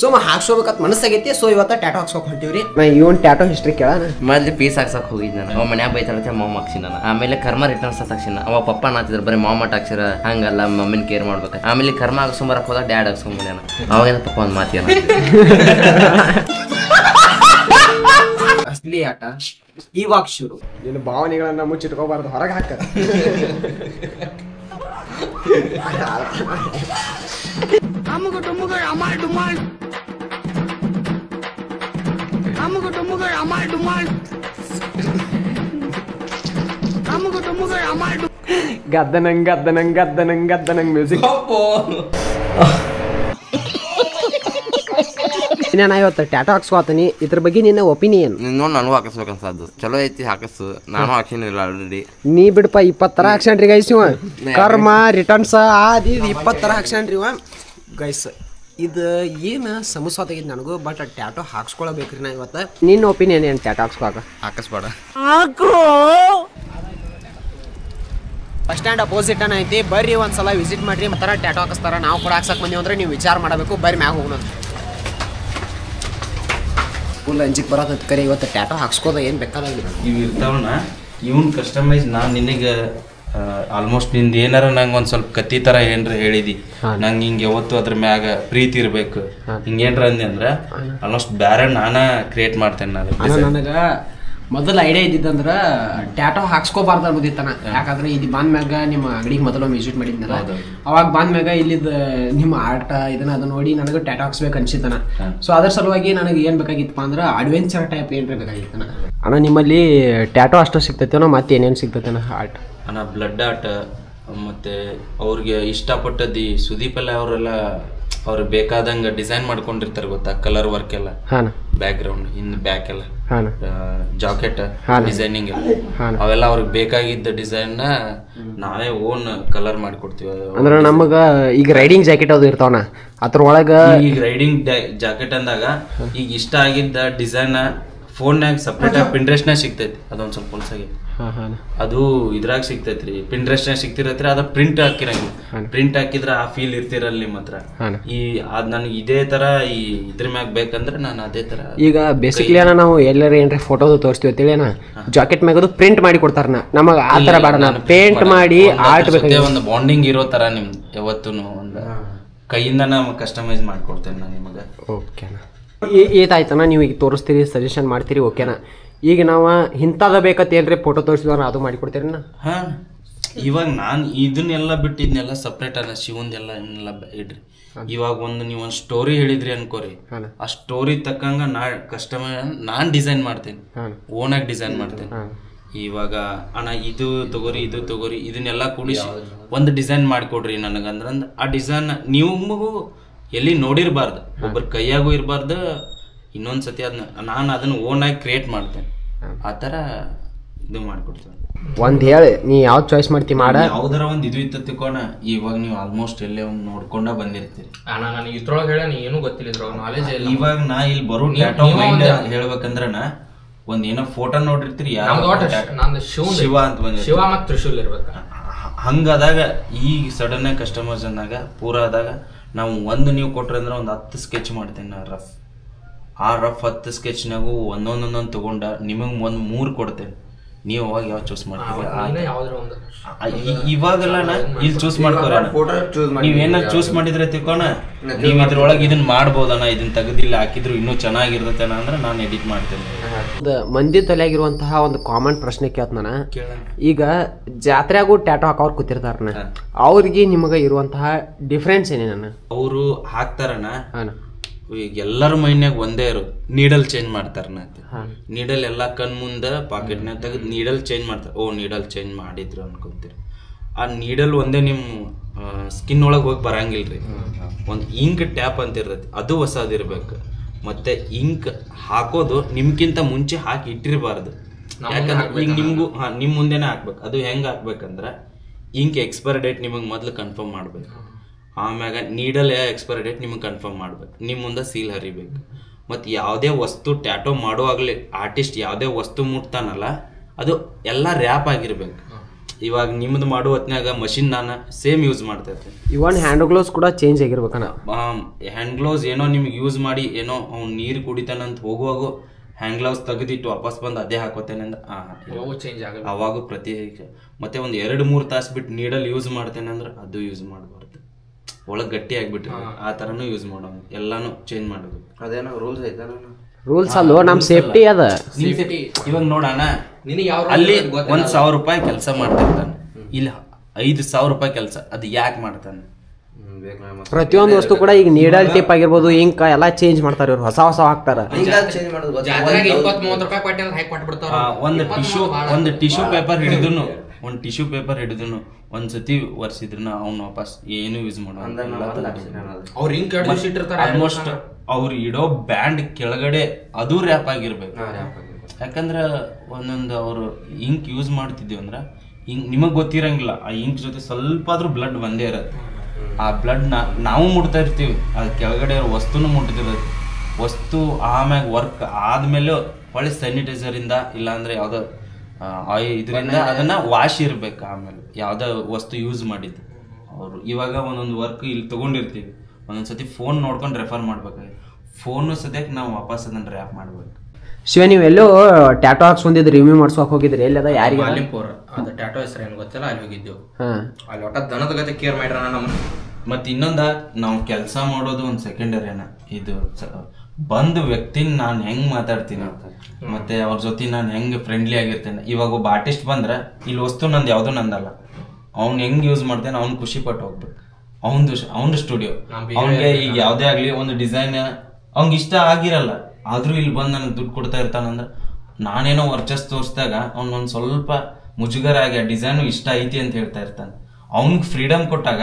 ಸುಮ್ಮ ಹಾಕ್ಸೋಬೇಕಂತ ಮನಸ್ಸಾಗೈತಿ. ಸೊ ಇವತ್ತ ಟ್ಯಾಟೋ ಹಾಕ್ಸೋಕ್ ಹೊಂಟಿವ್ರಿ. ಇವನ್ tattoo history ಕೇಳೋಣ. ಮೊದ್ಲು ಪೀಸ್ ಹಾಕ್ಸಕ್ ಹೋಗಿದ್ ನಾನು. ಅವ ಮನ್ಯಾಗ ಬೈತಾಳಂತೆ ಮಾಮ ಹಾಕ್ಸಿ ನಾನು. ಆಮೇಲೆ ಕರ್ಮ ರಿಟರ್ನ್ಸ್ ಹಾಕ್ಸಿನ. ಅವ ಪಪ್ಪ ನಾತಿದ್ರು ಬರೀ ಮಾಮ ಹಾಕ್ಸಿರ ಹಂಗಲ್ಲ ಮಮ್ಮಿನ ಕೇರ್ ಮಾಡ್ಬೇಕು. ಆಮೇಲೆ ಕರ್ಮ ಹಾಕ್ಸ್ಕೊಂಬರಕ್ ಹೋದ ಡ್ಯಾಡ್ ಹಾಕ್ಸ್ಕೊಂಬಂದ. ಅವಾಗೇನ ಪಪ್ಪ ಒಂದ್ ಮಾತಿನ ಅಸ್ಲಿ ಆಟ ಇವಾಗ ಶುರು. ನಿನ್ನ ಭಾವನೆಗಳನ್ನ ಮುಚ್ಚಿಟ್ಕೋಬಾರ್ದು, ಹೊರಗೆ ಹಾಕ. ಗದ್ದನಂಗ್ ಗದ್ದನಂಗ್ ಗದ್ದನಂಗ್ ಗದ್ದನಂಗ್ ಮ್ಯೂಸಿಕ್. ನಾ ಇವತ್ತು ಟ್ಯಾಟೋ ಹಾಕ್ಸ್ಕೊತೀನಿ. ಇದ್ರ ಬಗ್ಗೆ ನಿನ್ನ ಒಪಿನಿಯನ್? ನೋಡಿ ನನಗೂ ಹಾಕಿಸ್ಬೇಕನ್ಸದ್ದು. ಚಲೋ ಐತಿ ಹಾಕಿಸು. ನಾನು ಹಾಕ್ಸಿನಿಲ್ಲ ಆಲ್ರೆಡಿ. ನೀ ಬಿಡಪ್ಪ 20 ಥರ ಹಾಕ್ಸಣ್ರಿ ಗೈಸ್. ಇವ ಕರ್ಮ ರಿಟರ್ನ್ಸ್ ಅದು 20 ಥರ ಹಾಕ್ಸಣ್ರಿ ಇವ ಗೈಸ್. ಇದು ಏನು ಸಮಸ್ವಾತಾಗಿದ್ದು ನನಗೂ. ಬಟ್ ಟ್ಯಾಟೋ ಹಾಕ್ಸ್ಕೊಳ್ಬೇಕ್ರಿ ನಾ ಇವತ್ತು. ನಿನ್ನ ಒಪಿನಿಯನ್ ಏನು ಟ್ಯಾಟೋ ಹಾಕಿಸ್ಬೇಡ? ಬಸ್ ಸ್ಟ್ಯಾಂಡ್ ಅಪೋಸಿಟ್ ಐತಿ. ಬರ್ರಿ ಒಂದ್ಸಲ ವಿಸಿಟ್ ಮಾಡ್ರಿ. ಮತ್ತರ ಟ್ಯಾಟೋ ಹಾಕಿಸ್ತಾರ. ನಾವು ಕೂಡ ಹಾಕ್ಸಕ್ ಬಂದೀವಿ ಅಂದ್ರೆ ನೀವು ವಿಚಾರ ಮಾಡಬೇಕು. ಬರ್ರಿ ಮ್ಯಾಗ ಹೋಗೋಣ. ಫುಲ್ ಅಂಜಿಕ್ ಬರೋದು ಕರೆ. ಇವತ್ತು ಟ್ಯಾಟೋ ಹಾಕ್ಸ್ಕೋದ ಏನು ಬೇಕಾದಾಗಲಿ ಇವು ಇರ್ತಾವಣ್ಣ. ಇವನ್ ಕಸ್ಟಮೈಸ್ ನಾನು ನಿನಗೆ ಆಲ್ಮೋಸ್ಟ್ ನಿಂದು ಏನಾರ ನಂಗೆ ಒಂದು ಸ್ವಲ್ಪ ಕತ್ತಿ ಥರ ಏನ್ರ ಹೇಳಿದಿ. ನಂಗೆ ಹಿಂಗೆ ಯಾವತ್ತು ಅದ್ರ ಮ್ಯಾಗ ಪ್ರೀತಿ ಇರಬೇಕು ಹಿಂಗೇನ್ರ ಅಂದೆ ಅಂದ್ರೆ ಆಲ್ಮೋಸ್ಟ್ ಬೇರೆ ನಾನೇ ಕ್ರಿಯೇಟ್ ಮಾಡ್ತೇನೆ. ನನಗೆ ಮೊದಲು ಐಡಿಯಾ ಇದ್ದಿದ್ದಂದ್ರೆ ಟ್ಯಾಟೋ ಹಾಕ್ಸ್ಕೋಬಾರ್ದು ಅನ್ನೋದಿತ್ತನ. ಯಾಕಂದ್ರೆ ಇಲ್ಲಿ ಬಂದ್ಮ್ಯಾಗ ನಿಮ್ಮ ಅಂಗಡಿಗೆ ಮೊದಲೊಮ್ಮೆ ವಿಸಿಟ್ ಮಾಡಿದ್ನಲ್ಲ, ಅವಾಗ ಬಂದ್ಮ್ಯಾಗ ಇಲ್ಲಿದ್ದ ನಿಮ್ಮ ಆಟ ಅದನ್ನ ನೋಡಿ ನನಗೆ ಟ್ಯಾಟೋ ಹಾಕ್ಸ್ಬೇಕು ಅನ್ಸಿತ್ತನ. ಸೊ ಅದ್ರ ಸಲುವಾಗಿ ನನಗೆ ಏನು ಬೇಕಾಗಿತ್ತಪ್ಪ ಅಂದ್ರೆ ಅಡ್ವೆಂಚರ್ ಟೈಪ್ ಏನ್ರ ಬೇಕಾಗಿತ್ತನ. ಅಣ್ಣ ನಿಮ್ಮಲ್ಲಿ ಟ್ಯಾಟೋ ಅಷ್ಟು ಸಿಗ್ತೈತೇನೋ ಮತ್ತೆ ಏನೇನು ಸಿಗ್ತೈತೇನ ಆರ್ಟ್? ಅಣ್ಣ ಬ್ಲಡ್ ಆರ್ಟ್ ಮತ್ತೆ ಅವ್ರಿಗೆ ಇಷ್ಟಪಟ್ಟದ್ದು ಸುದೀಪ್ ಎಲ್ಲ ಅವರೆಲ್ಲ ಅವ್ರಿಗೆ ಬೇಕಾದಂಗೆ ಡಿಸೈನ್ ಮಾಡ್ಕೊಂಡಿರ್ತಾರೆ ಗೊತ್ತಾ, ಕಲರ್ ವರ್ಕ್ ಎಲ್ಲ, ಬ್ಯಾಕ್ ಗ್ರೌಂಡ್ ಇನ್ ಬ್ಯಾಕ್ ಎಲ್ಲ ಜಾಕೆಟ್ ಡಿಸೈನಿಂಗ್ ಎಲ್ಲ, ಅವೆಲ್ಲ ಅವ್ರಿಗೆ ಬೇಕಾಗಿದ್ದ ಡಿಸೈನ್ ನ ನಾವೇ ಓನ್ ಕಲರ್ ಮಾಡಿಕೊಡ್ತೀವಿ. ಅಂದ್ರೆ ನಮಗ ಈಗ ರೈಡಿಂಗ್ ಜಾಕೆಟ್ ಅದು ಇರ್ತಾವನ ಅದ್ರೊಳಗ. ಈಗ ರೈಡಿಂಗ್ ಜಾಕೆಟ್ ಅಂದಾಗ ಈಗ ಇಷ್ಟ ಆಗಿದ್ದ ಡಿಸೈನ್ ಫೋನ್ನಾಗ ಸಪ್ರೇಟ್ ಆಗಿ ಪಿಂಟ್ರೆಸ್ಟ್ನಾಗ ಸಿಗ್ತೈತಿ. ಅದೊಂದ್ ಸ್ವಲ್ಪ ಹೊಲಸಾಗಿ ಅದು ಇದ್ರಾಗ ಸಿಗ್ತೈತ್ರಿ, ಪಿಂಟ್ರೆಸ್ಟ್ನಾಗ ಸಿಗ್ತಿರತ್ರಿ. ಅದ ಪ್ರಿಂಟ್ ಹಾಕಿರಂಗಿಲ್ಲ. ಪ್ರಿಂಟ್ ಹಾಕಿದ್ರ ಆ ಫೀಲ್ ಇರ್ತಿರಲ್ಲ ನಿಮ್ಮ ಹತ್ರ. ಈ ಅದ್ ನನಗೆ ಇದೇ ತರ ಈ ಇದ್ರ ಮ್ಯಾಗ ಬೇಕಂದ್ರೆ ನಾನು ಅದೇ ತರ. ಈಗ ಬೇಸಿಕ್ಲಿ ನಾವು ಎಲ್ಲರ ಏನ್ರಿ ಫೋಟೋದು ತೋರಿಸ್ತೀವಿ ಅಂತೇಳಿ ಜಾಕೆಟ್ ಮ್ಯಾಗ ಪ್ರಿಂಟ್ ಮಾಡಿ ಕೊಡ್ತಾರ. ನಮಗ ಆ ತರ ಬೇಡ, ಪೇಂಟ್ ಮಾಡಿ ಆರ್ಟ್ ಬೇಕು. ಒಂದು ಬಾಂಡಿಂಗ್ ಇರೋ ತರ ನಿಮ್ದು ಯಾವತ್ತೂ ಒಂದು ಕೈಯಿಂದ ನಾವು ಕಸ್ಟಮೈಸ್ ಮಾಡ್ಕೊಡ್ತೇನೆ ನಾನು ನಿಮಗೆ. ಓಕೆನಾ, ಏತಾಯ್ತನ ನೀವು ಈಗ ತೋರಿಸ್ತೀರಿ, ಸಜೆಷನ್ ಮಾಡ್ತೀರಿ, ಓಕೆನಾ. ಈಗ ನಾವು ಇಂಥದ ಬೇಕಂತ ಏನ್ರಿ ಫೋಟೋ ತೋರಿಸಿದ್ರೆ ಅದು ಮಾಡಿ ಕೊಡ್ತೀರಿ? ಹಾ, ಇವಾಗ ನಾನು ಇದನ್ನೆಲ್ಲ ಬಿಟ್ಟಿದ್ನೆಲ್ಲ ಸಪ್ರೇಟ್ ಅಲ್ಲ, ಶಿವಂದೆಲ್ಲ ಇನ್ನೆಲ್ಲ ಇಡ್ರಿ. ಇವಾಗ ನೀವು ಒಂದು ಸ್ಟೋರಿ ಹೇಳಿದ್ರಿ ಅನ್ಕೋರಿ, ಆ ಸ್ಟೋರಿ ತಕ್ಕಂಗ ನಾನ್ ಡಿಸೈನ್ ಮಾಡ್ತೇನೆ, ಓನಾಗಿ ಡಿಸೈನ್ ಮಾಡ್ತೇನೆ. ಇವಾಗ ಅಣ್ಣ ಇದು ತಗೋರಿ ಇದನ್ನೆಲ್ಲ ಕೂಡಿಸಿ ಒಂದು ಡಿಸೈನ್ ಮಾಡಿಕೊಡ್ರಿ ನನಗಂದ್ರ ಆ ಡಿಸೈನ್ ನೀವು ಎಲ್ಲಿ ನೋಡಿರ್ಬಾರ್ದು, ಒಬ್ಬರ ಕೈಯಾಗೂ ಇರಬಾರ್ದು. ಇನ್ನೊಂದ್ಸತಿ ನಾನು ಅದನ್ನ ಓನಾಗಿ ಕ್ರಿಯೇಟ್ ಮಾಡ್ತೇನೆ. ಆ ಥರ ಇದು ಮಾಡ್ಕೊಡ್ತೇನೆ. ಒಂದ್ ಹೇಳಿ ನೀ ಯಾವ್ದು ಚಾಯ್ಸ್ ಮಾಡ್ತಿ ಮಾಡ. ಯಾವ್ದಾರ ಒಂದು ಇದು ಇತ್ತು ತಿಳ್ಕೋಣ. ಇವಾಗ ನೀವು ಆಲ್ಮೋಸ್ಟ್ ಎಲ್ಲೇ ಒಂದು ನೋಡ್ಕೊಂಡ ಬಂದಿರ್ತೀರಿ. ನನಗೆ ಇದ್ರೊಳಗೆ ಹೇಳ ನೀ ಏನೂ ಗೊತ್ತಿಲ್ಲ, ಇದ್ರೊಳಗೆ ನಾಲೆಜ್ ಇಲ್ಲ. ಇವಾಗ ನಾ ಇಲ್ಲಿ ಬರೋ ಟ್ಯಾಟೋ ಮೈಂಡ್ ಹೇಳ್ಬೇಕಂದ್ರನ ಒಂದ್ ಏನೋ ಫೋಟೋ ನೋಡಿರ್ತೀರಿ, ಶಿವ ಅಂತ ಬಂದ, ಶಿವ ಮತ್ತು ತ್ರಿಶೂಲ್ ಇರ್ಬೇಕ. ಹಂಗಾದಾಗ ಈಗ ಸಡನ್ ಆಗಿ ಕಸ್ಟಮರ್ಸ್ ಅಂದಾಗ ಪೂರ ಆದಾಗ ನಾವು ನೀವು ಕೊಟ್ರೆ ಅಂದ್ರೆ ಒಂದು 10 ಸ್ಕೆಚ್ ಮಾಡ್ತೇನೆ ನಾ ರಫ್. ಆ ರಫ್ 10 ಸ್ಕೆಚ್ನಾಗು ಒಂದೊಂದೊಂದೊಂದು ತಗೊಂಡ ನಿಮಗೆ ಒಂದು 3 ಕೊಡ್ತೇನೆ. ನೀವು ಅವಾಗ ಯಾವ ಚೂಸ್ ಮಾಡ್ತೀವಿ? ಇವಾಗೆಲ್ಲ ಇಲ್ಲಿ ಚೂಸ್ ಮಾಡ್ಕೋರ. ನೀವೇನಾರು ಚೂಸ್ ಮಾಡಿದ್ರೆ ತಿಳ್ಕೋಣ, ನೀವು ಇದ್ರೊಳಗೆ ಇದನ್ನ ಮಾಡ್ಬೋದಣ್ಣ, ಇದನ್ನ ತೆಗೆದಿಲ್ಲ ಹಾಕಿದ್ರು ಇನ್ನೂ ಚೆನ್ನಾಗಿರ್ತೇನ ಅಂದ್ರೆ ನಾನು ಎಡಿಟ್ ಮಾಡ್ತೇನೆ. ಮಂದಿ ತಲೆಯಾಗಿರುವಂತಹ ಒಂದು ಕಾಮನ್ ಪ್ರಶ್ನೆ ಕೇಳ್ತ ನಾನು. ಈಗ ಜಾತ್ರೆಗೂ ಟ್ಯಾಟೋ ಹಾಕೋರು ಕೂತಿರ್ತಾರನ, ಅವ್ರಿಗೆ ನಿಮಗ ಇರುವಂತಹ ಡಿಫ್ರೆನ್ಸ್ ಏನೇನ? ಅವರು ಹಾಕ್ತಾರಣ, ಈಗ ಎಲ್ಲರ ಮೈನ್ಯಾಗ ಒಂದೇ ಇರೋದು, ನೀಡಲ್ ಚೇಂಜ್ ಮಾಡ್ತಾರ. ನೀಡಲ್ ಎಲ್ಲಾ ಕಣ್ ಮುಂದೆ ಪಾಕೆಟ್ನಾಗ ತೆಗೆದು ನೀಡಲ್ ಚೇಂಜ್ ಮಾಡ್ತಾರೆ. ನೀಡಲ್ ಚೇಂಜ್ ಮಾಡಿದ್ರು ಅನ್ಕೊಂತೀರಿ. ಆ ನೀಡಲ್ ಒಂದೇ ನಿಮ್ಮ ಸ್ಕಿನ್ ಒಳಗೆ ಹೋಗಿ ಬರಂಗಿಲ್ರಿ. ಒಂದು ಇಂಕ್ ಟ್ಯಾಪ್ ಅಂತ ಇರ್ತೈತಿ, ಅದು ಹೊಸದಿರ್ಬೇಕು. ಮತ್ತೆ ಇಂಕ್ ಹಾಕೋದು ನಿಮ್ಗಿಂತ ಮುಂಚೆ ಹಾಕಿ ಇಟ್ಟಿರಬಾರ್ದು. ಯಾಕಂದ್ರೆ ಈಗ ನಿಮ್ಗೂ ನಿಮ್ ಮುಂದೆನೆ ಹಾಕ್ಬೇಕು. ಅದು ಹೆಂಗ್ ಹಾಕ್ಬೇಕಂದ್ರ ಇಂಕ್ ಎಕ್ಸ್ಪೈರಿ ಡೇಟ್ ನಿಮಗೆ ಮೊದ್ಲು ಕನ್ಫರ್ಮ್ ಮಾಡ್ಬೇಕು. ಆಮ್ಯಾಗ ನೀಡಲ್ ಎಕ್ಸ್ಪೈರಿ ಡೇಟ್ ನಿಮಗೆ ಕನ್ಫರ್ಮ್ ಮಾಡ್ಬೇಕು. ನಿಮ್ಮ ಮುಂದೆ ಸೀಲ್ ಹರಿಬೇಕು. ಮತ್ತು ಯಾವುದೇ ವಸ್ತು ಟ್ಯಾಟೋ ಮಾಡುವಾಗಲೇ ಆರ್ಟಿಸ್ಟ್ ಯಾವುದೇ ವಸ್ತು ಮುಟ್ತಾನಲ್ಲ ಅದು ಎಲ್ಲ ರ್ಯಾಪ್ ಆಗಿರ್ಬೇಕು. ಇವಾಗ ನಿಮ್ದು ಮಾಡೋ ಹೊತ್ನ್ಯಾಗ ಮಷಿನ್ ನಾನು ಸೇಮ್ ಯೂಸ್ ಮಾಡ್ತಾ ಇರ್ತೀನಿ. ಇವನ್ ಹ್ಯಾಂಡ್ ಗ್ಲೋವ್ಸ್ ಕೂಡ ಚೇಂಜ್ ಆಗಿರ್ಬೇಕಣ್ಣ. ಹ್ಯಾಂಡ್ ಗ್ಲೌಸ್ ಏನೋ ನಿಮ್ಗೆ ಯೂಸ್ ಮಾಡಿ ಏನೋ ಅವ್ನು ನೀರು ಕುಡಿತಾನಂತ ಹೋಗುವಾಗ ಹ್ಯಾಂಡ್ ಗ್ಲೌಸ್ ತೆಗೆದಿಟ್ಟು ವಾಪಸ್ ಬಂದು ಅದೇ ಹಾಕೋತೇನೆ ಅಂದ್ರೆ ಚೇಂಜ್ ಆಗಲ್ಲ. ಅವಾಗ ಪ್ರತಿ ಮತ್ತೆ ಒಂದು 2-3 ತಾಸು ಬಿಟ್ಟು ನೀಡಲ್ಲಿ ಯೂಸ್ ಮಾಡ್ತೇನೆ ಅಂದ್ರೆ ಅದು ಯೂಸ್ ಮಾಡಬಾರ್ದು, ಒಳಗೆ ಗಟ್ಟಿ ಆಗಿಬಿಟ್ಟು ಆ ಥರನೂ ಯೂಸ್ ಮಾಡೋದು, ಎಲ್ಲಾನು ಚೇಂಜ್ ಮಾಡೋದು. ಅದೇನೋ ರೂಲ್ಸ್ ಐತೆ ರೂಲ್ಸ್ ಅಲ್ಲೋ, ನಮ್ ಸೇಫ್ಟಿ ಅದ. ಇವಾಗ ನೋಡೋಣ, ನಿನಗೆ ಯಾವ ಅಲ್ಲಿ 1,000 ರೂಪಾಯಿ ಕೆಲಸ ಮಾಡ್ತಿರ್ತಾನೆ, ಇಲ್ಲಿ 5,000 ರೂಪಾಯಿ ಕೆಲಸ, ಅದು ಯಾಕೆ ಮಾಡ್ತಾನೆ? ಪ್ರತಿಯೊಂದು ವಸ್ತು ಕೂಡ ಈಗ ನೀಡಲ್ ಟೇಪ್ ಆಗಿರ್ಬೋದು, ಇಂಕ ಎಲ್ಲಾ ಚೇಂಜ್ ಮಾಡ್ತಾರ ಇವ್ರು, ಹೊಸ ಹಾಕ್ತಾರ. ಒಂದು ಟಿಶ್ಯೂ ಪೇಪರ್ ಹಿಡಿದ್ರು ಒಂದ್ಸತಿ ಒರ್ಸಿದ್ರು ಅವ್ನು ವಾಪಸ್ ಏನು ಯೂಸ್ ಆಲ್ಮೋಸ್ಟ್ ಅವ್ರು ಇಡೋ ಬ್ಯಾಂಡ್ ಕೆಳಗಡೆ ಅದು ರ್ಯಾಪ್ ಆಗಿರ್ಬೇಕು. ಯಾಕಂದ್ರ ಒಂದೊಂದು ಅವ್ರು ಇಂಕ್ ಯೂಸ್ ಮಾಡ್ತಿದ್ದೀವಿ ಅಂದ್ರ ಇಂಕ್ ನಿಮಗ್ ಗೊತ್ತಿರಂಗಿಲ್ಲ, ಆ ಇಂಕ್ ಜೊತೆ ಸ್ವಲ್ಪ ಆದ್ರೂ ಬ್ಲಡ್ ಬಂದೇ ಇರತ್ತೆ. ಆ ಬ್ಲಡ್ ನಾವು ಮುಟ್ತಾ ಇರ್ತೀವಿ, ಅದು ಕೆಳಗಡೆ ವಸ್ತುನು ಮುಟ್ತಿರತ್ತೆ. ವಸ್ತು ಆಮ್ಯಾಗ ವರ್ಕ್ ಆದ್ಮೇಲೆ ಹೊಳ್ಳಿ ಸ್ಯಾನಿಟೈಸರ್ ಇಂದ ಇಲ್ಲಾಂದ್ರೆ ಯಾವ್ದೋ ಇದರಿಂದ ಅದನ್ನ ವಾಶ್ ಇರ್ಬೇಕು. ಆಮೇಲೆ ಯಾವ್ದೋ ವಸ್ತು ಯೂಸ್ ಮಾಡಿದ್ದು ಅವರು ಇವಾಗ ಒಂದೊಂದು ವರ್ಕ್ ಇಲ್ಲಿ ತಗೊಂಡಿರ್ತೀವಿ, ಒಂದೊಂದ್ಸತಿ ಫೋನ್ ನೋಡ್ಕೊಂಡು ರೆಫರ್ ಮಾಡ್ಬೇಕಾಗಿ ಫೋನು ಸದ್ಯಕ್ಕೆ ನಾವು ವಾಪಸ್ ಅದನ್ನ ರ್ಯಾಪ್ ಮಾಡ್ಬೇಕು. ಶಿವ, ನೀವು ಎಲ್ಲೋ ಟ್ಯಾಟೋ ಹಾಕ್ಸ್ಕೊಂಡಿದ್ರಿ, ರಿವ್ಯೂ ಮಾಡ್ಸೋಕೆ ಹೋಗಿದ್ರಿ, ಎಲ್ಲಿ ಅದ ಯಾರಿಗೆ? ಮಾಲಿಂಪುರ, ಅದು ಟ್ಯಾಟೋ ಹೆಸರು ಏನು ಗೊತ್ತಿಲ್ಲ, ಅಲ್ಲಿ ಹೋಗಿದ್ದೆವು. ಅಲ್ಲಿ ಒಟ್ಟ ದನದ ಗತೆ ಕೇರ್ ಮಾಡ್ಯಾರ ನಮ್ಮ. ಮತ್ತೆ ಇನ್ನೊಂದ ನಾವು ಕೆಲಸ ಮಾಡೋದು ಒಂದು ಸೆಕೆಂಡರಿನ, ಇದು ಬಂದು ವ್ಯಕ್ತಿನ ನಾನು ಹೆಂಗ್ ಮಾತಾಡ್ತೀನಿ ಮತ್ತೆ ಅವ್ರ ಜೊತೆ ನಾನು ಹೆಂಗ್ ಫ್ರೆಂಡ್ಲಿ ಆಗಿರ್ತೇನೆ. ಇವಾಗ ಒಬ್ಬ ಆರ್ಟಿಸ್ಟ್ ಬಂದ್ರೆ ಇಲ್ಲಿ ವಸ್ತು ನಂದು ಯಾವ್ದು ನಂದಲ್ಲ, ಅವ್ನ್ ಹೆಂಗ್ ಯೂಸ್ ಮಾಡ್ತೇನೆ ಅವ್ನ್ ಖುಷಿ ಪಟ್ಟು ಹೋಗ್ಬೇಕು. ಅವ್ನ ಸ್ಟುಡಿಯೋ, ಅವ್ನಿಗೆ ಈಗ ಯಾವ್ದೇ ಆಗ್ಲಿ ಒಂದು ಡಿಸೈನ್ ಅವ್ನಿಗೆ ಇಷ್ಟ ಆಗಿರಲ್ಲ, ಆದ್ರೂ ಇಲ್ಲಿ ಬಂದು ನನಗೆ ದುಡ್ಡು ಕೊಡ್ತಾ ಇರ್ತಾನಂದ್ರೆ ನಾನೇನೋ ವರ್ಚಸ್ ತೋರಿಸಿದಾಗ ಅವ್ನೊಂದ್ ಸ್ವಲ್ಪ ಮುಜುಗರ ಆಗಿ ಆ ಡಿಸೈನ್ ಇಷ್ಟ ಐತಿ ಅಂತ ಹೇಳ್ತಾ ಇರ್ತಾನೆ. ಅವ್ನಿಗೆ ಫ್ರೀಡಮ್ ಕೊಟ್ಟಾಗ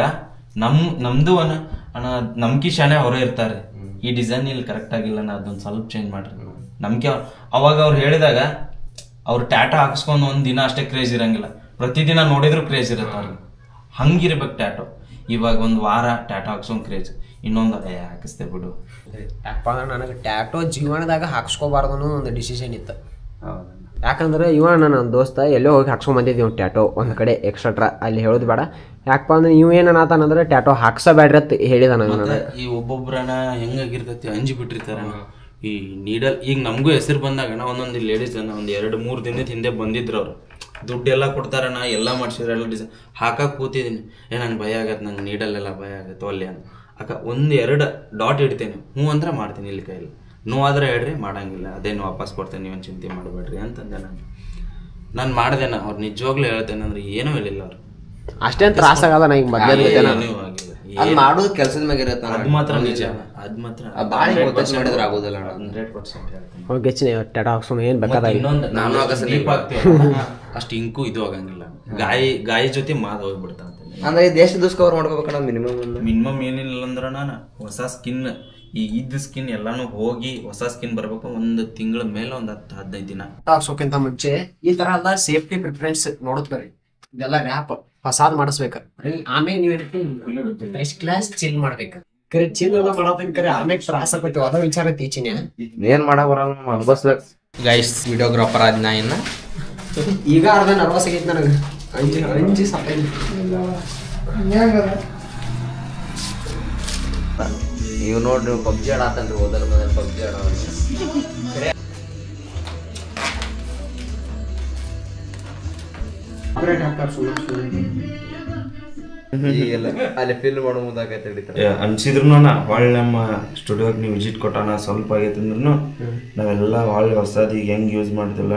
ನಮ್ದು ನಮ್ಕಿ ಶಾಣೆ ಅವರೇ ಇರ್ತಾರೆ, ಈ ಡಿಸೈನ್ ಇಲ್ಲಿ ಕರೆಕ್ಟ್ ಆಗಿಲ್ಲ, ನಾ ಅದೊಂದು ಸ್ವಲ್ಪ ಚೇಂಜ್ ಮಾಡ್ರಿ ನಮ್ಗೆ. ಅವಾಗ ಅವ್ರು ಹೇಳಿದಾಗ ಅವ್ರು ಟ್ಯಾಟೋ ಹಾಕ್ಸ್ಕೊಂಡು ಒಂದ್ ದಿನ ಅಷ್ಟೇ ಕ್ರೇಜ್ ಇರಂಗಿಲ್ಲ, ಪ್ರತಿದಿನ ನೋಡಿದ್ರು ಕ್ರೇಜ್ ಇರುತ್ತೆ ಅವ್ರಿಗೆ. ಹಂಗಿರ್ಬೇಕು ಟ್ಯಾಟೋ. ಇವಾಗ ಒಂದ್ ವಾರ ಟ್ಯಾಟೋ ಹಾಕ್ಸೋನ್ ಕ್ರೇಜ್, ಇನ್ನೊಂದು ಹಾಕಿಸ್ತೆ ಬಿಡು. ನನಗೆ ಟ್ಯಾಟೋ ಜೀವನದಾಗ ಹಾಕ್ಸ್ಕೋಬಾರ್ದು ಅನ್ನೋ ಒಂದು ಡಿಸಿಷನ್ ಇತ್ತು. ಯಾಕಂದ್ರೆ ನನ್ನ ದೋಸ್ತ ಎಲ್ಲೋ ಹೋಗಿ ಹಾಕ್ಸ್ಕೊಂಡ್ ಬಂದಿದ್ದೀವಿ ಒಂದು ಟ್ಯಾಟೋ ಒಂದ್ ಕಡೆ ಎಕ್ಸ್ಟ್ರಾ, ಅಲ್ಲಿ ಹೇಳೋದು ಬೇಡ. ಯಾಕಪ್ಪ ಅಂದ್ರೆ ಏನನ್ನತಾನಂದ್ರೆ ಟ್ಯಾಟೋ ಹಾಕ್ಸಬೇಡ್ರಿ ಅಂತ ಹೇಳಿದ. ಈ ಒಬ್ಬೊಬ್ರನ ಹೆಂಗಾಗಿರ್ತೈತಿ ಅಂಜಿ ಬಿಟ್ಟಿರ್ತಾರ ಈ ನೀಡಲ್. ಈಗ ನಮಗೂ ಹೆಸರು ಬಂದಾಗ ಒಂದೊಂದು ಲೇಡೀಸ್ ಒಂದ್ 2-3 ದಿನದ ಹಿಂದೆ ಬಂದಿದ್ರು ಅವ್ರು, ದುಡ್ಡೆಲ್ಲ ಕೊಡ್ತಾರಣ, ಎಲ್ಲ ಮಾಡ್ಸಿದ್ರ, ಎಲ್ಲ ಡಿಸೈನ್ ಹಾಕಕ್ ಕೂತಿದ್ದೀನಿ. ನಂಗೆ ಭಯ ಆಗತ್ತೆ, ನಂಗೆ ನೀಡಲ್ಲೆಲ್ಲ ಭಯ ಆಗತ್ತೆ ಒಲ್ಲೆ ಅಂತ. ಅಕ್ಕ 1-2 ಡಾಟ್ ಇಡ್ತೇನೆ, ಹ್ಞೂ ಅಂದ್ರೆ ಮಾಡ್ತೀನಿ, ಇಲ್ಲಿ ಕೈಯಲ್ಲಿ ನೋ ಆದ್ರೆ ಹೇಳ್ರಿ ಮಾಡಂಗಿಲ್ಲ, ಅದೇನು ವಾಪಸ್ ಕೊಡ್ತೇನೆ, ನೀವೇನು ಚಿಂತೆ ಮಾಡಬೇಡ್ರಿ ಅಂತಂದೆ. ನಾನು ಮಾಡ್ದೇನ, ಅವ್ರು ನಿಜವಾಗ್ಲೂ ಹೇಳ್ತೇನೆ ಅಂದ್ರೆ ಏನೂ ಹೇಳಿಲ್ಲ ಅವ್ರು. ಅಷ್ಟೇನು ತ್ರಾಸ ಆಗಲ್ಲ ನಾ ಈಗ ಮಾಡೋದು ಕೆಲಸದ ಮ್ಯಾಗ ಇರತ್ತೆ. ಅದು ಮಾತ್ರ ನಿಜ, ಅದು ಮಾತ್ರ ಮಾಡಿದ್ರೆ ಆಗೋದಿಲ್ಲ 100%. ಟ್ಯಾಟೋ ಹಾಕ್ಸೋಣ ಏನ್ ಬೇಕಾದ ನಾನು ಅಷ್ಟು ಇಂಕು ಇದು ಆಗಂಗಿಲ್ಲ, ಗಾಯ ಜೊತೆ ಮಾತು ಹೋಗ್ಬಿಡ್ತಾ ಅಂದ್ರೆ ದೇಶ ದಿವಸ ಕವರ್ ಮಾಡ್ಕೋಬೇಕಣ್ಣ. ಮಿನಿಮಮ್ ಏನಿಲ್ಲ ಅಂದ್ರೆ ನಾನು ಹೊಸ ಸ್ಕಿನ್, ಈ ಇದ್ದ ಸ್ಕಿನ್ ಎಲ್ಲಾನು ಹೋಗಿ ಹೊಸ ಸ್ಕಿನ್ ಬರ್ಬೇಕು 1 ತಿಂಗಳ ಮೇಲೆ 10-15 ದಿನ ಹಾಕ್ಸೋಕ್ಕಿಂತ ಮುಂಚೆ ಈ ತರ ಎಲ್ಲ ಸೇಫ್ಟಿ ಪ್ರಿಫರೆನ್ಸ್ ನೋಡುತ್ತ ಬರ್ರಿ. ಇದೆಲ್ಲ ರ್ಯಾಪ್ ಹೊಸಾದ್ ಮಾಡಿಸ್ಬೇಕ, ಆಮೇಲೆ ನೀವ್ ನೆಕ್ಸ್ಟ್ ಕ್ಲಾಸ್ ಚಿಲ್ ಮಾಡ್ಬೇಕ. ಕರೆ ಚಿಲ್ ಎಲ್ಲ ಮಾಡೋದನ್ ಕರೆ ಆಮೇಲೆ ತ್ರಾಸ ಆಕೈತಿ, ಅದ ವಿಚಾರ ತೀಚಿನ ಏನ್ ಮಾಡಕ್ ಬರಲ್ಲ, ಅನ್ಭವಿಸ್ಬೇಕು. ಗೈಸ್ ವಿಡಿಯೋಗ್ರಾಫರ್ ಆದ್ ನಾ ಇನ್ನ ಈಗ ಅರ್ಧ ನರ್ವಸ್ ಆಗೈತಿ ನನಗೆ, ಅಂಜಿ ಸಾಕೈತಿ. ನೀವು ನೋಡ್ರಿ ಪಬ್ಜಿ ಆಡತ್ತನ್ರಿ, ಹೋದಲ್ ಮೊದಲು ಪಬ್ಜಿ ಆಡೋ ಅಲ್ಲಿ ಫಿಲ್ಮ್ ಮಾಡೋ ಮುಂದಾಗೈತೆ ಅನ್ಸಿದ್ರು ಹೊಳ್ಳಿ ನಮ್ಮ ಸ್ಟುಡಿಯೋಗೆ ನೀವು ವಿಸಿಟ್ ಕೊಟ್ಟಾನ ಸ್ವಲ್ಪ ಆಗೈತೆ ಅಂದ್ರೂ ನಾವೆಲ್ಲ ಹೊಳ್ಳಿ ಹೊಸದು ಈಗ ಹೆಂಗೆ ಯೂಸ್ ಮಾಡ್ತಿಲ್ಲ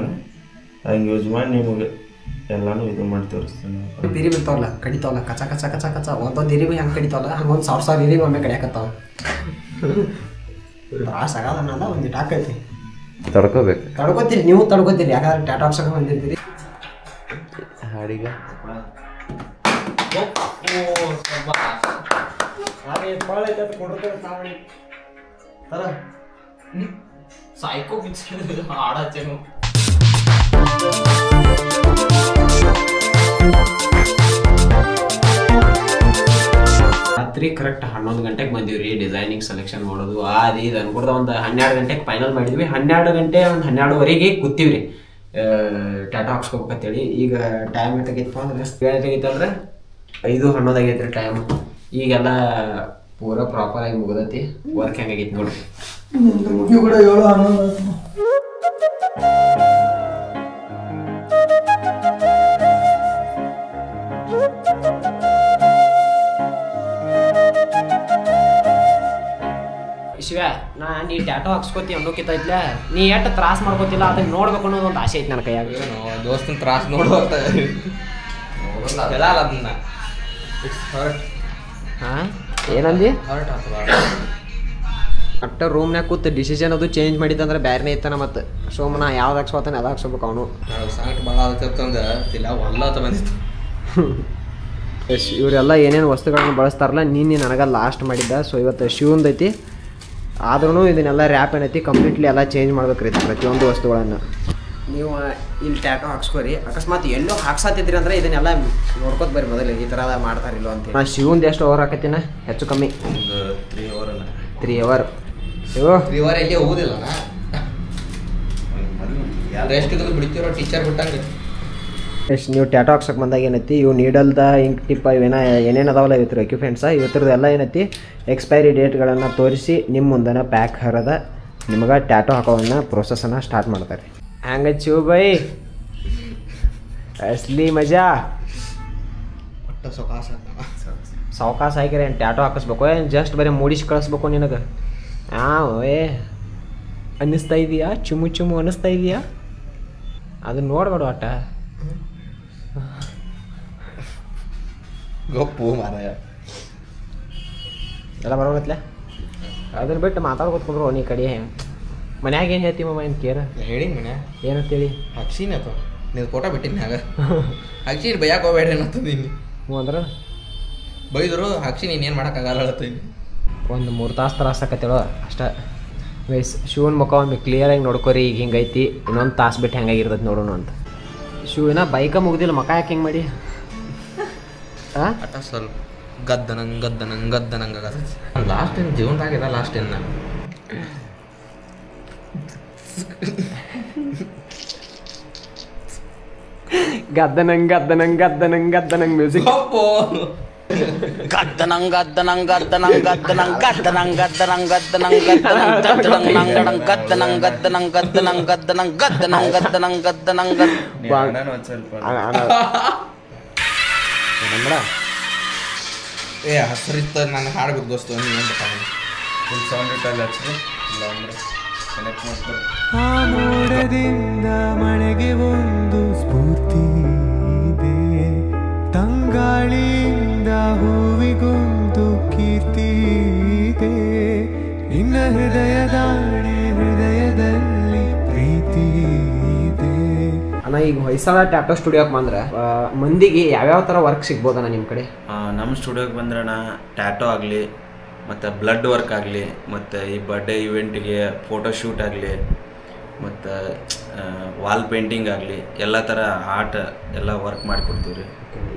ಹಂಗೆ ಯೂಸ್ ಮಾಡಿ ನಿಮಗೆ ಎಲ್ಲಾನು ಇದು ಮಾಡಿ ತೋರಿಸ್ತೀನಿ. ಇರಿ ಬಿರ್ತಾವಲ್ಲ ಕಡಿತಾವಲ್ಲ, ಕಚ ಕಚ ಕಚ ಕಚ ಒಂದೊಂದು ಇರಿಬಿ ಹೆಂಗೆ ಕಡಿತಾವಲ್ಲ ಹಂಗೊಂದು 1000 ಇರಿಬಿ ಒಮ್ಮೆ ಕಡಿಯಾಕತ್ತಾವ. ತ್ರಾಸ ಆಗಲ್ಲ ಅನ್ನೋದ ಒಂದಿಟ್ಟು ಹಾಕೈತಿ, ತಡ್ಕೋತೀರಿ ನೀವು ತಡ್ಕೋತೀರಿ, ಯಾಕಂದ್ರೆ ಟ್ಯಾಟೋ ಹಾಕ್ಸಕ ಬಂದಿರ್ತೀರಿ. ಹಾಡಿಗ ಸಾಯ್ಕೋ ಆಡಚ್ಚೇನು. ರಾತ್ರಿ ಕರೆಕ್ಟ್ 11 ಗಂಟೆಗೆ ಬಂದಿವ್ರಿ ಡಿಸೈನಿಂಗ್ ಸೆಲೆಕ್ಷನ್ ಮಾಡೋದು. ಅದು ಇದು ಅನ್ಕೊಡ್ದ ಒಂದು 12 ಗಂಟೆಗೆ ಫೈನಲ್ ಮಾಡಿದ್ವಿ. 12 ಗಂಟೆ ಒಂದು 12ವರೆಗೆ ಕೂತೀವ್ರಿ. ಟ್ಯಾಟೋ ಹಾಕ್ಸ್ಕೋಬೇಕಂತೇಳಿ. ಈಗ ಟೈಮ್ ಎಷ್ಟಾಗೈತಪ್ಪ ಅಂದ್ರೆ ಏನಾಗೈತೆ ಅಂದ್ರೆ 5:11 ಆಗೈತ್ರಿ ಟೈಮ್. ಈಗೆಲ್ಲ ಪೂರಾ ಪ್ರಾಪರಾಗಿ ಮುಗ್ದೈತಿ. ವರ್ಕ್ ಹೆಂಗಾಗೈತಿ ನೋಡ್ರಿ. ಶಿವ, ನೀ ಟ್ಯಾಟೋ ಹಾಕ್ಸ್ಕೋತಿ ಅನ್ನೋಕಿತ್ತೈತ್ಲ, ನೀ ಎಷ್ಟು ತ್ರಾಸ ಮಾಡ್ಕೋತಿಲ್ಲ ಅದನ್ನ ನೋಡ್ಬೇಕು ಅನ್ನೋದು ಒಂದು ಆಸೆ ಐತಿ ನನ್ನ ಕೈಯಾಗ. ದೋಸ್ತನ ತ್ರಾಸ ನೋಡುವಂತ ಅದನ್ನ ಹಾಂ ಏನಂದಿ? ಹರ್ಟ್ ಆಗ್ತದ. ಅಟ್ಟ ರೂಮ್ನಾಗ ಕೂತು ಡಿಸಿಷನ್ ಅದು ಚೇಂಜ್ ಮಾಡಿದ್ದಂದ್ರೆ ಬೇರೆನೇ ಇತ್ತಾನ. ಮತ್ತು ಸೋಮನ ಯಾವ್ದು ಹಾಕ್ಸ್ಕೋತಾನೆ ಅದು ಹಾಕ್ಸ್ಕೋಬೇಕು ಅವನು. ಸಾಂಗ್ ಭಾಳ ಆಗತ್ತಂದ್ರೆ ಇಲ್ಲ ಒಲ್ಲತ್ತ ಬಂದಿತ್ತು. ಎಸ್, ಇವರೆಲ್ಲ ಏನೇನು ವಸ್ತುಗಳನ್ನ ಬಳಸ್ತಾರಲ್ಲ ನೀನು ನನಗೆ ಲಾಸ್ಟ್ ಮಾಡಿದ್ದ. ಸೊ ಇವತ್ತು ಶಿವಂದೈತಿ. ಆದ್ರೂ ಇದನ್ನೆಲ್ಲ ರ್ಯಾಪ್ ಏನೈತಿ ಕಂಪ್ಲೀಟ್ಲಿ ಎಲ್ಲ ಚೇಂಜ್ ಮಾಡ್ಬೇಕ್ರಿ ಪ್ರತಿಯೊಂದು ವಸ್ತುಗಳನ್ನು. ನೀವು ಇಲ್ಲಿ ಟ್ಯಾಟೋ ಹಾಕ್ಸ್ಕೋರಿ. ಅಕಸ್ಮಾತ್ ಎಲ್ಲೋ ಹಾಕ್ಸಾತಿದ್ರಿ ಅಂದ್ರೆ ಇದನ್ನೆಲ್ಲ ನೋಡ್ಕೊತ ಬರ್ರಿ ಮೊದಲು ಈ ಥರ ಮಾಡ್ತಾರಿಲ್ಲೋ ಅಂತ. ನಾ ಶಿವಂದು ಎಷ್ಟು ಅವರ್ ಹಾಕತ್ತೀನ ಹೆಚ್ಚು ಕಮ್ಮಿ? ಒಂದು 3 hour 3 hour. ತ್ರೀವಾರ ಎಲ್ಲಿ ಹೋಗುದಿಲ್ಲ ರೆಸ್ಟ್ ಬಿಡ್ತಿರೋ ಟೀಚರ್ ಬಿಟ್ಟಂಗೆ. ಎಷ್ಟು ನೀವು ಟ್ಯಾಟೋ ಹಾಕ್ಸಕ್ಕೆ ಬಂದಾಗ ಏನೈತಿ ಇವು ನೀಡಲ್ದ ಇಂಕ್ ಟಿಪ್ಪ ಏನೇನು ಅದಾವಲ್ಲ ಇವತ್ತು ಎಕ್ವಿಪ್ಮೆಂಟ್ಸ ಇವತ್ತರದ್ದು ಐತಿ ಎಕ್ಸ್ಪೈರಿ ಡೇಟ್ಗಳನ್ನು ತೋರಿಸಿ ನಿಮ್ಮ ಮುಂದನ ಪ್ಯಾಕ್ ಹರದ ನಿಮಗೆ ಟ್ಯಾಟೋ ಹಾಕೋವನ್ನ ಪ್ರೊಸೆಸನ್ನು ಸ್ಟಾರ್ಟ್ ಮಾಡ್ತಾರೆ. ಹ್ಯಾಂಗ ಶಿವ ಬೈ ಅಸ್ಲಿ ಮಜಾ. ಸಾವಕಾಶ ಹಾಕಿರಿ ಏನು ಟ್ಯಾಟೋ ಹಾಕಿಸ್ಬೇಕು ಏನು ಜಸ್ಟ್ ಬರೀ ಮೂಡಿಸಿ ಕಳಿಸ್ಬೇಕು ನಿನಗೆ? ಏ ಅನ್ನಿಸ್ತಾ ಇದೆಯಾ? ಚುಮು ಚುಮು ಅನ್ನಿಸ್ತಾ ಇದೆಯಾ? ಅದನ್ನ ನೋಡ್ಬೇಡ ಒಟ್ಟ. ಗೊಪ್ಪು ಮಾರಾಯ ಎಲ್ಲ ಬರೋಗತ್ಲೆ ಅದನ್ನ ಬಿಟ್ಟು ಮಾತಾಡ್ಕೊತ್ಕೊಂಡ್ರು ನೀ ಕಡೆ ಮನ್ಯಾಗ ಏನು ಹೇಳ್ತೀವಿ ಮಮ್ಮ ಏನು ಕೇರ ಹೇಳಿ ಮನೆ ಏನಂತೇಳಿ ಹಾಕ್ಸೀನಿ ಅಥವಾ ನೀವು ಫೋಟೋ ಬಿಟ್ಟಿನಿ ಆಗ ಹಾಕ್ಸೀನಿ ಬೈಯಾಕೆ ಹೋಗ್ಬೇಡ್ರಿ ಅನ್ನತ್ತೀನಿ. ಹ್ಞೂ ಅಂದ್ರೆ ಬೈದರು ಹಾಕ್ಸಿ ನೀನು ಮಾಡೋಕ್ಕಾಗಲ್ಲ ಹೇಳ್ತೀನಿ. ಒಂದು 3 ತಾಸು ತ್ರಾಸಕತ್ತೇಳೋ ಅಷ್ಟೇ. ವೈಸ್ ಶಿವನ ಮುಖ ಒಮ್ಮೆ ಕ್ಲಿಯರಾಗಿ ನೋಡ್ಕೊರಿ. ಈಗ ಹಿಂಗೈತಿ ಇನ್ನೊಂದು ತಾಸು ಬಿಟ್ಟು ಹೆಂಗಾಗಿರ್ತೈತಿ ನೋಡೋಣ ಅಂತ. ಶಿವನ ಬೈಕ ಮುಗ್ದಿಲ್ಲ ಮಕ ಯಾಕೆ ಹಿಂಗೆ ಮಾಡಿ? ಅಟ ಸ್ವಲ್ಪ ಗದ್ದನಂಗೆ ಆಗತ್ತೆ ಲಾಸ್ಟ್ ಏನು ಜೀವನದಾಗಿದೆ. ಲಾಸ್ಟ್ ಏನು ಗದ್ದನಂಗ್ ಮ್ಯೂಸಿಕ್. ಏ ಹಸರಿತ್ತ ನಾನು ಹಾಡ್ಬೇಕು ದೋಸ್ತು ನೀನು ಏನು ಫುಲ್ ಸೌಂಡ್ ಇಟ್ಟಲ್ಲಿ ಹಚ್ಚಿರಿ ಇಲ್ಲ ಅಂದರೆ ಕನೆಕ್ಟ್ ಮಾಡ್ತಾರೆ. ಆ ಮೋಡದಿಂದ ಮಳೆಗೆ ಒಂದು ಸ್ಫೂರ್ತಿ ಇದೆ, ತಂಗಾಳಿಯಿಂದ ಹೂವಿಗೊಂದು ಕೀರ್ತಿ ಇದೆ, ನಿನ್ನ ಹೃದಯದಲ್ಲಿ ಪ್ರೀತಿ ಇದೆ. ಅಣ್ಣ ಈಗ ಹೊಯ್ಸಳ ಟ್ಯಾಟೋ ಸ್ಟುಡಿಯೋಕ್ಕೆ ಬಂದ್ರೆ ಮಂದಿಗೆ ಯಾವ್ಯಾವ ಥರ ವರ್ಕ್ ಸಿಗ್ಬೋದಣ್ಣ ನಿಮ್ಮ ಕಡೆ? ನಮ್ಮ ಸ್ಟುಡಿಯೋಗೆ ಬಂದ್ರಣ ಟ್ಯಾಟೋ ಆಗಲಿ ಮತ್ತು ಬ್ಲಡ್ ವರ್ಕ್ ಆಗಲಿ ಮತ್ತು ಈ ಬರ್ಡೇ ಇವೆಂಟಿಗೆ ಫೋಟೋಶೂಟ್ ಆಗಲಿ ಮತ್ತು ವಾಲ್ ಪೇಂಟಿಂಗ್ ಆಗಲಿ ಎಲ್ಲ ಥರ ಆರ್ಟ್ ಎಲ್ಲ ವರ್ಕ್ ಮಾಡಿಕೊಡ್ತೀವಿ ರೀ.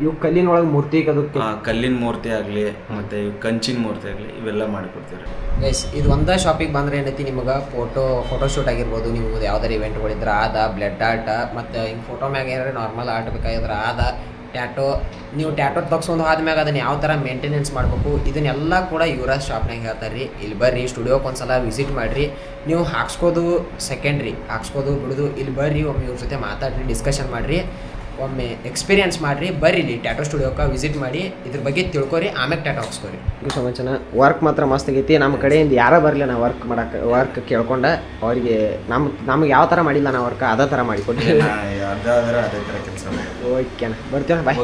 ಇವು ಕಲ್ಲಿನ ಒಳಗೆ ಮೂರ್ತಿ ಅದಕ್ಕೆ ಕಲ್ಲಿನ ಮೂರ್ತಿ ಆಗಲಿ ಮತ್ತು ಇವು ಕಂಚಿನ ಮೂರ್ತಿ ಆಗಲಿ ಇವೆಲ್ಲ ಮಾಡಿಕೊಡ್ತೀವಿ ರೀ. ಗೈಸ್ ಇದು ಒಂದೇ ಶಾಪಿಗೆ ಬಂದರೆ ಏನೈತಿ ನಿಮಗೆ ಫೋಟೋಶೂಟ್ ಆಗಿರ್ಬೋದು, ನೀವು ಯಾವ್ದಾರು ಇವೆಂಟ್ಗಳಿದ್ರೆ ಆದ, ಬ್ಲಡ್ ಆರ್ಟ್ ಮತ್ತು ಹಿಂಗೆ ಫೋಟೋ ಮ್ಯಾಗ ಏನಾರ ನಾರ್ಮಲ್ ಆರ್ಟ್ ಬೇಕಾಗಿದ್ರೆ ಆದ, ಟ್ಯಾಟೋ ನೀವು ಟ್ಯಾಟೋ ತಗ್ಸ್ಕೊಂಡು ಆದ್ಮ್ಯಾಗ ಅದನ್ನು ಯಾವ ಥರ ಮೇಂಟೆನೆನ್ಸ್ ಮಾಡಬೇಕು ಇದನ್ನೆಲ್ಲ ಕೂಡ ಯುವರಾಜ್ ಶಾಪ್ನಾಗ ಹೇಳ್ತಾರೆ ರೀ. ಇಲ್ಲಿ ಬರ್ರಿ ಸ್ಟುಡಿಯೋಕ್ಕೆ ಒಂದ್ಸಲ ವಿಸಿಟ್ ಮಾಡಿರಿ. ನೀವು ಹಾಕ್ಸ್ಕೋದು ಸೆಕೆಂಡ್ರಿ, ಹಾಕ್ಸ್ಕೋದು ಬಿಡೋದು ಇಲ್ಲಿ ಬರ್ರಿ ಒಮ್ಮೆ ಇವ್ರ ಜೊತೆ ಮಾತಾಡ್ರಿ, ಡಿಸ್ಕಷನ್ ಮಾಡಿರಿ, ಒಮ್ಮೆ ಎಕ್ಸ್ಪೀರಿಯನ್ಸ್ ಮಾಡಿರಿ. ಬರ್ರಿ ಇಲ್ಲಿ ಟ್ಯಾಟೋ ಸ್ಟುಡಿಯೋಕ್ಕೆ ವಿಸಿಟ್ ಮಾಡಿ ಇದ್ರ ಬಗ್ಗೆ ತಿಳ್ಕೊರಿ, ಆಮೇಲೆ ಟ್ಯಾಟೋ ಹಾಕ್ಸ್ಕೊರಿ. ಸೊ ಮಚ್ ವರ್ಕ್ ಮಾತ್ರ ಮಸ್ತ್ ಆಗೈತಿ. ನಮ್ಮ ಕಡೆಯಿಂದ ಯಾರೋ ಬರಲಿ ನಾವು ವರ್ಕ್ ಕೇಳ್ಕೊಂಡ ಅವರಿಗೆ ನಮ್ಗೆ ಯಾವ ಥರ ಮಾಡಿಲ್ಲ ನಾವು ವರ್ಕ್ ಅದೇ ಥರ ಮಾಡಿಕೊಡ್ತೀವಿ. ಅದಾದ್ರೆ ಅದೇ ಥರ ಕೆಲಸ ಓಕೆನಾ, ಬರ್ತೀವಿ ಬಾಯ್.